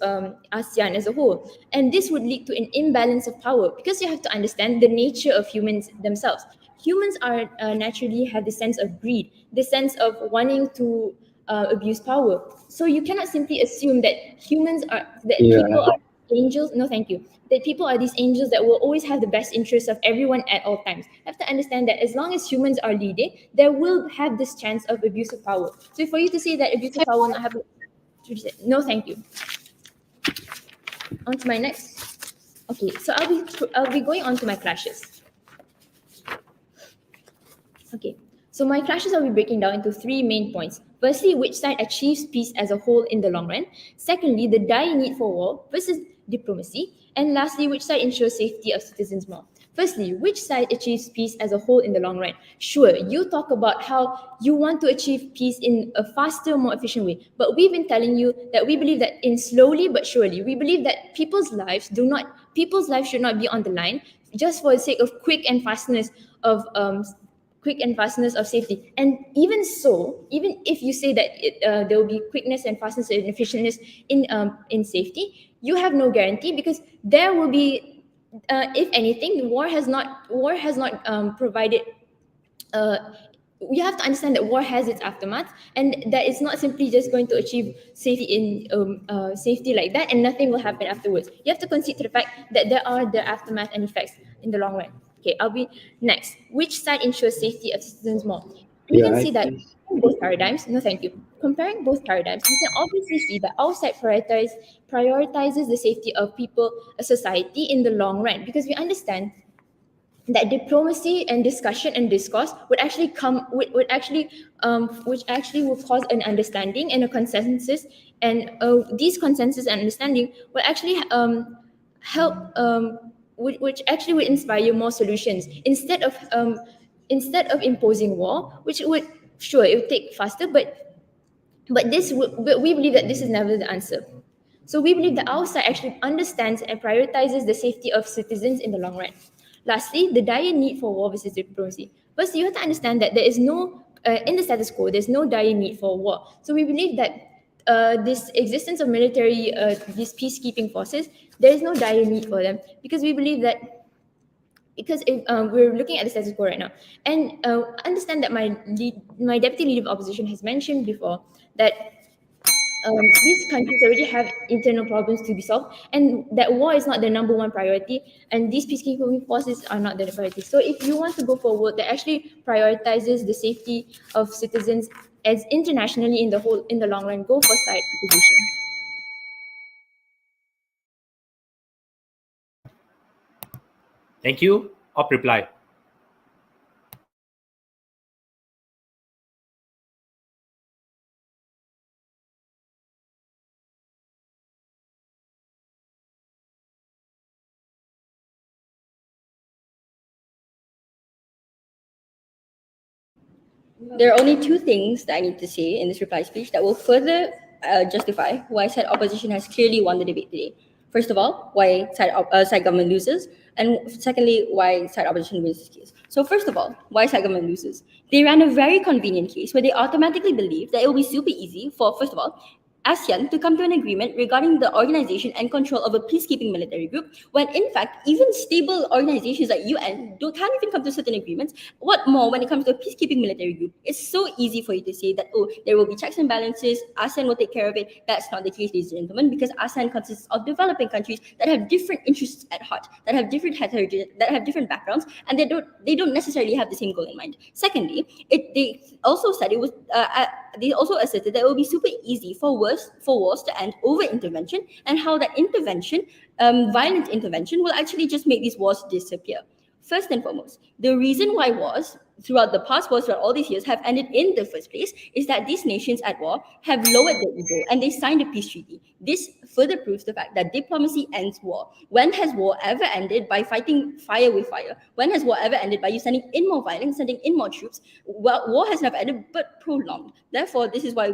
ASEAN as a whole, and this would lead to an imbalance of power, because you have to understand the nature of humans themselves. Humans are naturally have the sense of greed, the sense of wanting to abuse power. So you cannot simply assume that Yeah. people are angels. No, thank you. That people are these angels that will always have the best interests of everyone at all times. You have to understand that as long as humans are leading, there will have this chance of abuse of power. So for you to say that abuse of power will not happen, no, thank you. On to my next. Okay, so I'll be going on to my clashes. Okay, so my clashes I'll be breaking down into three main points. Firstly, which side achieves peace as a whole in the long run. Secondly, the dire need for war versus diplomacy. And lastly, which side ensures safety of citizens more. Firstly, which side achieves peace as a whole in the long run? Sure, you talk about how you want to achieve peace in a faster, more efficient way. But we've been telling you that we believe that in slowly but surely, we believe that people's lives should not be on the line just for the sake of quick and fastness of safety. And even so, even if you say that there will be quickness and fastness and efficientness in safety, you have no guarantee, because there will be, if anything, war has not provided. Uh, you have to understand that war has its aftermath, and that it's not simply just going to achieve safety like that, and nothing will happen afterwards. You have to consider the fact that there are the aftermath and effects in the long run. Okay, I'll be next. Which side ensures safety of citizens more? We can Yeah, see that both paradigms. No, thank you. Comparing both paradigms, we can obviously see that our side prioritizes the safety of people, a society in the long run, because we understand that diplomacy and discussion and discourse which actually will cause an understanding and a consensus, and these consensus and understanding will actually help which actually would inspire more solutions, instead of imposing war, which would, sure, it would take faster, but we believe that this is never the answer. So we believe that our side actually understands and prioritizes the safety of citizens in the long run. Lastly, the dire need for war versus diplomacy. First, you have to understand that there is no, in the status quo, there's no dire need for war. So we believe that this existence of military, these peacekeeping forces, there is no dire need for them, because we believe that, because if, we're looking at the status quo right now, and understand that my deputy leader of opposition has mentioned before that these countries already have internal problems to be solved, and that war is not the number one priority, and these peacekeeping forces are not the priority. So if you want to go forward that actually prioritizes the safety of citizens as internationally in the long run, go for side position. Thank you. Op reply. There are only two things that I need to say in this reply speech that will further justify why side opposition has clearly won the debate today. First of all, why side government loses, and secondly, why side opposition wins this case. So first of all, why side government loses? They ran a very convenient case where they automatically believe that it will be super easy for, first of all, ASEAN to come to an agreement regarding the organization and control of a peacekeeping military group, when in fact, even stable organizations like UN can't even come to certain agreements. What more when it comes to a peacekeeping military group? It's so easy for you to say that, oh, there will be checks and balances, ASEAN will take care of it. That's not the case, ladies and gentlemen, because ASEAN consists of developing countries that have different interests at heart, that have different heterogeneity, that have different backgrounds, and they don't necessarily have the same goal in mind. Secondly, they also said it was they also asserted that it will be super easy for wars to end over intervention, and how that intervention, violent intervention, will actually just make these wars disappear. First and foremost, the reason why wars throughout the past wars throughout all these years have ended in the first place is that these nations at war have lowered their ego and they signed a peace treaty. This further proves the fact that diplomacy ends war. When has war ever ended by fighting fire with fire? When has war ever ended by you sending in more violence, sending in more troops? Well, war has never ended but prolonged. Therefore, this is why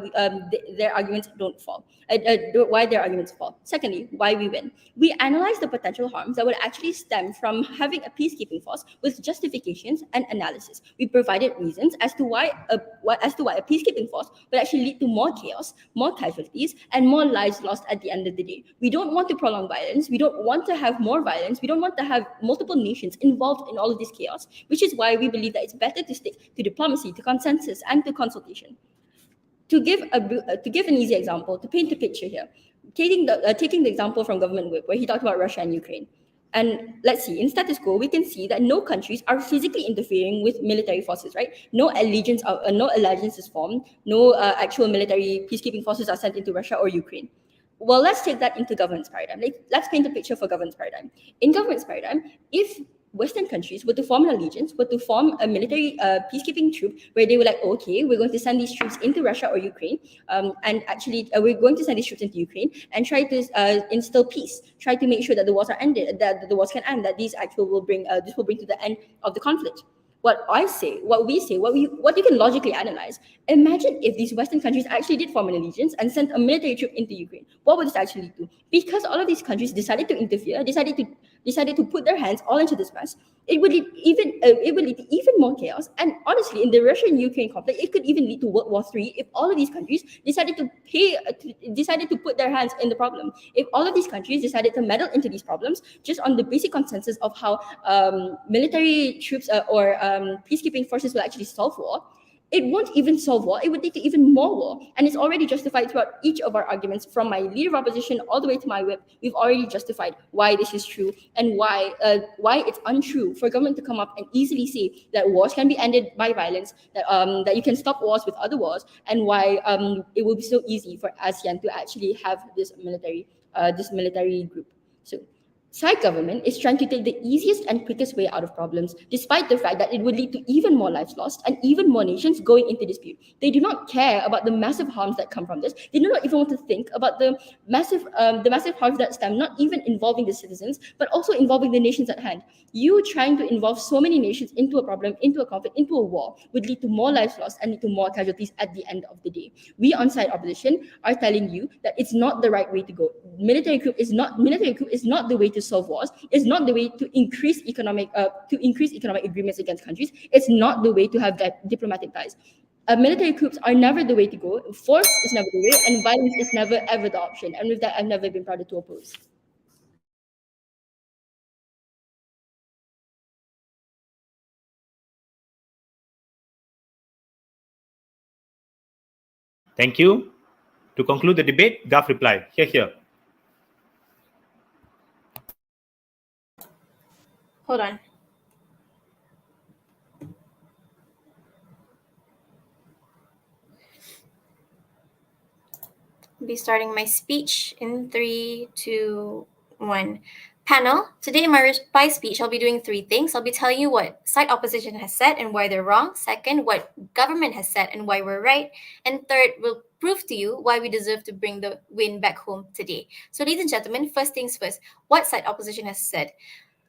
their arguments don't fall. Why their arguments fall. Secondly, why we win. We analyze the potential harms that would actually stem from having a peacekeeping force with justifications and analysis. We provided reasons as to why a peacekeeping force would actually lead to more chaos, more casualties, and more lives lost at the end of the day. We don't want to prolong violence. We don't want to have more violence. We don't want to have multiple nations involved in all of this chaos, which is why we believe that it's better to stick to diplomacy, to consensus, and to consultation. To give an easy example, to paint a picture here, taking the example from Government Whip, where he talked about Russia and Ukraine. And let's see, in status quo, we can see that no countries are physically interfering with military forces, right? No allegiance is formed, no actual military peacekeeping forces are sent into Russia or Ukraine. Well, let's take that into governance paradigm. Let's paint a picture for governance paradigm. In governance paradigm, if Western countries were to form an allegiance, were to form a military peacekeeping troop where they were like, okay, we're going to send these troops into Russia or Ukraine, and actually we're going to send these troops into Ukraine and try to instill peace, try to make sure that the wars are ended, that the wars can end, that this will bring to the end of the conflict. What you can logically analyze. Imagine if these Western countries actually did form an allegiance and sent a military troop into Ukraine. What would this actually lead to? Because all of these countries decided to interfere, decided to put their hands all into this mess. It would lead to even more chaos. And honestly, in the Russian-Ukraine conflict, it could even lead to World War III if all of these countries decided to put their hands in the problem. If all of these countries decided to meddle into these problems just on the basic consensus of how military troops or peacekeeping forces will actually solve war, it won't even solve war. It would lead to even more war. And it's already justified throughout each of our arguments, from my leader of opposition all the way to my whip. We've already justified why this is true and why it's untrue for government to come up and easily say that wars can be ended by violence, that you can stop wars with other wars, and why it will be so easy for ASEAN to actually have this military group. So Thai government is trying to take the easiest and quickest way out of problems, despite the fact that it would lead to even more lives lost and even more nations going into dispute. They do not care about the massive harms that come from this. They do not even want to think about the massive harms that stem, not even involving the citizens, but also involving the nations at hand. You trying to involve so many nations into a problem, into a conflict, into a war would lead to more lives lost and lead to more casualties at the end of the day. We on side opposition are telling you that it's not the right way to go. Military coup is not the way to solve wars. It's not the way to increase economic agreements against countries. It's not the way to have diplomatic ties. Military coups are never the way to go. Force is never the way, and violence is never ever the option. And with that, I've never been proud to oppose. Thank you. To conclude the debate, Gaf replied, here. Hold on. I'll be starting my speech in 3, 2, 1. Panel, today in my reply speech, I'll be doing 3 things. I'll be telling you what side opposition has said and why they're wrong. Second, what government has said and why we're right. And third, we'll prove to you why we deserve to bring the win back home today. So, ladies and gentlemen, first things first, what side opposition has said.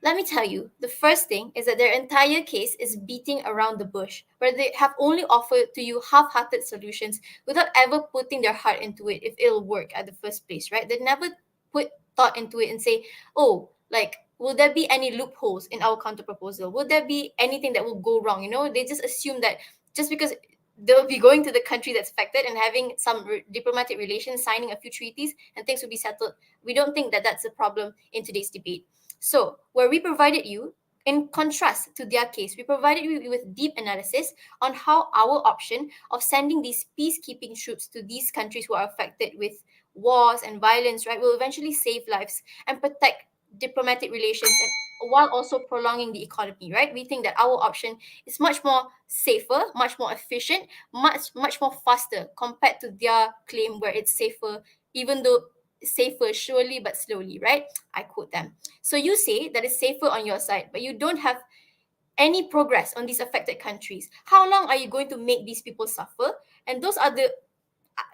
Let me tell you, the first thing is that their entire case is beating around the bush, where they have only offered to you half-hearted solutions without ever putting their heart into it if it'll work at the first place, right? They never put thought into it and say, oh, like, will there be any loopholes in our counter proposal? Will there be anything that will go wrong? You know, they just assume that just because they'll be going to the country that's affected and having some diplomatic relations, signing a few treaties, and things will be settled. We don't think that that's a problem in today's debate. So, where we provided you, in contrast to their case, we provided you with deep analysis on how our option of sending these peacekeeping troops to these countries who are affected with wars and violence, right, will eventually save lives and protect diplomatic relations and while also prolonging the economy, right? We think that our option is much more safer, much more efficient, much more faster compared to their claim where it's safer, even though safer surely but slowly, right? I quote them. So you say that it's safer on your side, but you don't have any progress on these affected countries. How long are you going to make these people suffer? And those are the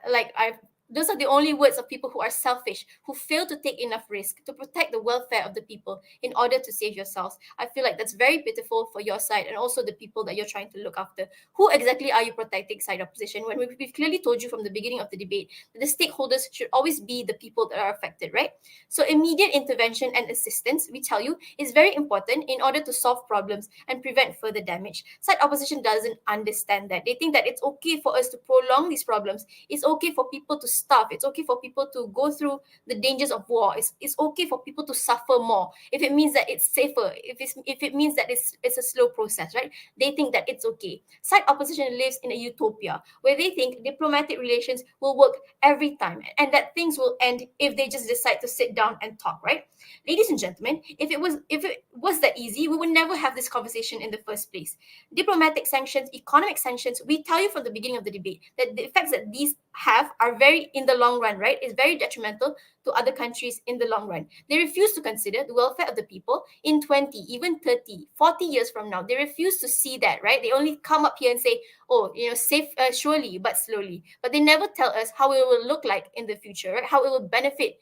like I those are the only words of people who are selfish, who fail to take enough risk to protect the welfare of the people in order to save yourselves. I feel like that's very pitiful for your side and also the people that you're trying to look after. Who exactly are you protecting, side opposition, when we've clearly told you from the beginning of the debate that the stakeholders should always be the people that are affected, right? So immediate intervention and assistance, we tell you, is very important in order to solve problems and prevent further damage. Side opposition doesn't understand that. They think that it's okay for us to prolong these problems. It's okay for people to starve. It's okay for people to go through the dangers of war. It's okay for people to suffer more if it means that it's safer, if it means that it's a slow process, right? They think that it's okay. Side opposition lives in a utopia where they think diplomatic relations will work every time and that things will end if they just decide to sit down and talk, right? Ladies and gentlemen, if it was that easy, we would never have this conversation in the first place. Diplomatic sanctions, economic sanctions, we tell you from the beginning of the debate that the effects that these have are very in the long run, right? It's very detrimental to other countries in the long run. They refuse to consider the welfare of the people in 20, even 30, 40 years from now. They refuse to see that, right? They only come up here and say, oh, safe, surely, but slowly. But they never tell us how it will look like in the future, right? How it will benefit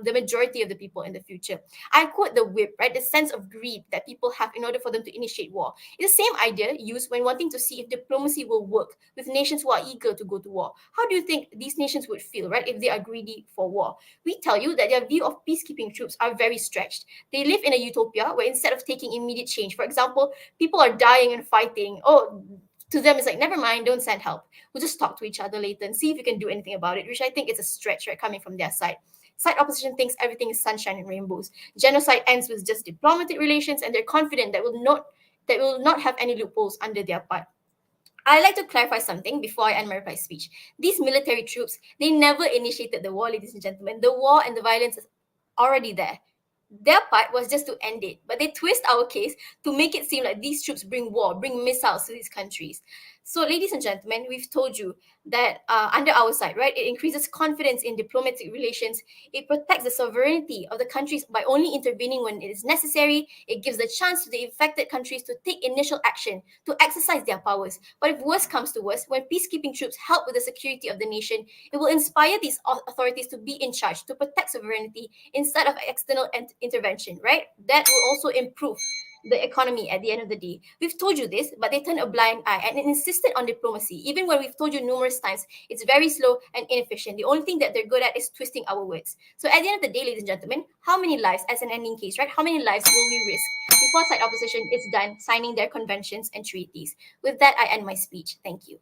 the majority of the people in the future. I quote the whip, right? The sense of greed that people have in order for them to initiate war. It's the same idea used when wanting to see if diplomacy will work with nations who are eager to go to war. How do you think these nations would feel, right, if they are greedy for war? We tell you that their view of peacekeeping troops are very stretched. They live in a utopia where instead of taking immediate change, for example, people are dying and fighting. Oh, to them, it's like, never mind, don't send help. We'll just talk to each other later and see if we can do anything about it, which I think is a stretch, right, coming from their side. Side opposition thinks everything is sunshine and rainbows. Genocide ends with just diplomatic relations, and they're confident that will not have any loopholes under their part. I'd like to clarify something before I end my reply speech. These military troops, they never initiated the war, ladies and gentlemen. The war and the violence is already there. Their part was just to end it, but they twist our case to make it seem like these troops bring war, bring missiles to these countries. So, ladies and gentlemen, we've told you that under our side, right, it increases confidence in diplomatic relations. It protects the sovereignty of the countries by only intervening when it is necessary. It gives the chance to the affected countries to take initial action, to exercise their powers. But if worse comes to worse, when peacekeeping troops help with the security of the nation, it will inspire these authorities to be in charge, to protect sovereignty instead of external intervention, right? That will also improve the economy at the end of the day. We've told you this, but they turn a blind eye and insisted on diplomacy, even when we've told you numerous times it's very slow and inefficient. The only thing that they're good at is twisting our words. So at the end of the day, ladies and gentlemen, how many lives, as an ending case, right? How many lives will we risk before side opposition is done signing their conventions and treaties? With that, I end my speech. Thank you.